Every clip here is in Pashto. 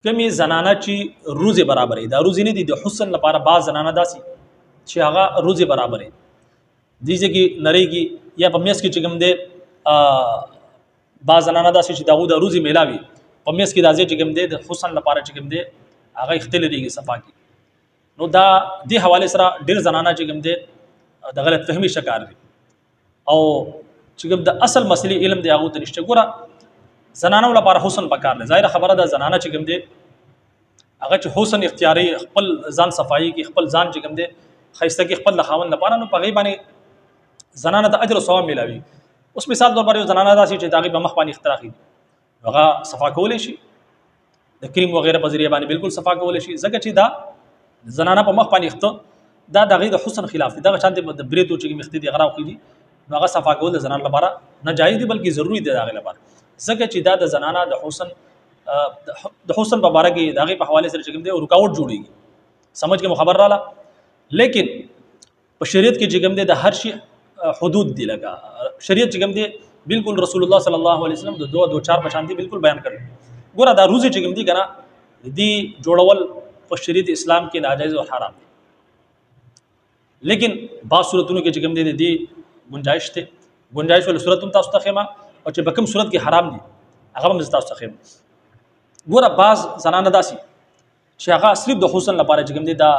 کمی زنانه چې روزي برابرې دا روزي نه دي د حسن لپاره بعض زنانه داسي چې هغه روزي برابرې دیږي کې نریږي یا په میس کې چې کوم دي بعض زنانه داسي چې داوود روزي میلاوي په میس کې دازي چې کوم دي د حسن لپاره چې کوم دي هغه اختلریږي صفا کې نو دا دی حواله سره ډیر زنانه چې کوم دي د غلط فهمي شکار دي او چې کوم د اصل مسلې علم دی هغه ته نشته ګوره زنانو لپاره حسن پکار دی ظاهر خبره ده زنانه چې کوم دي هغه چې حسن اختیاري خپل ځان صفایي کې خپل ځان چې کوم دي خیسته کې خپل خاوند لپاره نو په غي باندې زنانه د اجر او ثواب ملاوي اوس مثال تور باندې زنانه داسي چې داغي په مخ باندې اختراخي هغه صفا کول شي د کریم وغیرہ په ذریعہ باندې بالکل صفا کول شي ځکه چې دا زنانه په مخ باندې اخته دا دغه د حسن خلاف دی دا شانت د بریتو چې مخته دي غراو کیږي نو هغه صفا کول د زنانه لپاره نه جایز دي بلکې ضروری دی دغه لپاره ځکه چې دا د زنانه د حسن په باره کې دغه په حواله سره چې کوم دی رکاوټ جوړيږي سمجھ کې خبر رااله لیکن په شریعت کې چې کوم دی د هر شي حدود دی لگا شریعت چې کوم دی بالکل رسول الله صلی الله علیه وسلم د 2 4 پشان دی بالکل بیان کړ ګوره دا روزي چې کوم دی کنه دی جوړول په شریعت اسلام کې ناجایز او حرام دی لیکن بعض صورتونو کې چې کوم دی گنجائش ته گنجائش ول صورت تاسو ته خېما او چې بکم صورت کې حرام دي هغه هم تاسو ته خېما ګوره بعض زنانه داسي چې هغه صرف د حسن لپاره چې کوم دی دا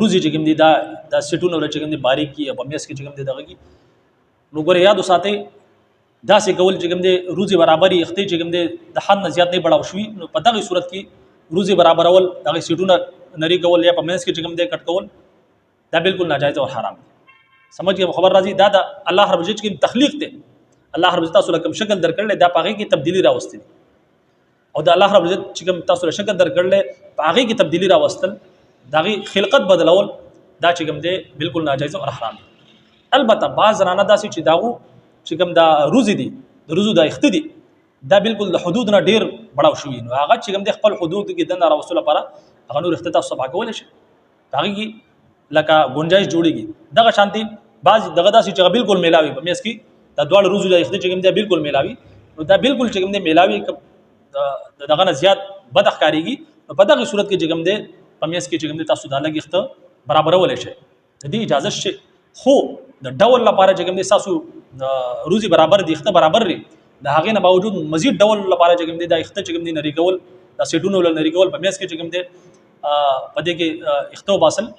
روزي چې کوم دی دا سټونو ول چې کوم دی باریکی او میس کې چې کوم دی دغه کی نو ګوره یاد وساتئ دا سه کول چې کوم دی روزي برابرۍ اخته چې کوم دی د حد نه زیات نه بڑاو شوی نو په دغه صورت کې روزي برابرول دغه سټونو نری کول یا په میس کې چې کوم دی کټ کول دا بالکل ناجایز او حرام دی سمجھ کې خبر راځي دا د الله رب عزت کې تخلیق دی الله رب عزت تاسو له کوم شکل درکړل دا پاغي کې تبدیلی راوستل او د الله رب عزت چې کوم تاسو له شکل درکړل پاغي کې تبدیلی راوستل داغي خلقت بدلول دا چې کوم دی بالکل ناجایز او حرام دی البته بعض زنانه داسې چې داغو چې کوم دا روزي دي د روزو د اخته دي دا بالکل د حدود نه ډیر بڑاو شوی نو هغه چې کوم د خپل حدود کې د نه راوستل لپاره هغه نور اخته تاسو صفا کول شي هغه کې لکه گنجائش جوړيږي دغه شانتي بعض دغه داسې چې بالکل میلاوي په میس کې دا دوړ روزو د اخته چې کوم دی بالکل میلاوي نو دا بالکل چې کوم دی میلاوي دغه نه زیات بد ښکاریږي په دغه صورت کې چې کوم دی په میس کې چې کوم دی تاسو د لګ اخته برابرول شي د دې اجازه شي خو د ډول لپاره چې کوم دي تاسو روزي برابر دي اخته برابر لري د هغه نه باوجود مزید ډول لپاره چې کوم دي د اخته چې کوم دي نری کول د سټونو ول نری کول په میس کې چې کوم دي پدې کې اخته باصل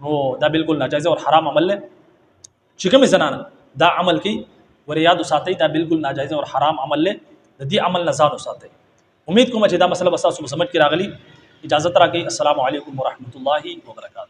نو دا بالکل ناجایز او حرام عمل له چې کوم زنانه دا عمل کوي ور یاد وساتئ دا بالکل ناجایز او حرام عمل له د دې عمل نه ځان وساتئ امید کوم چې دا مسله تاسو سمجھ کې راغلی اجازه راکړئ السلام علیکم ورحمت الله وبرکاته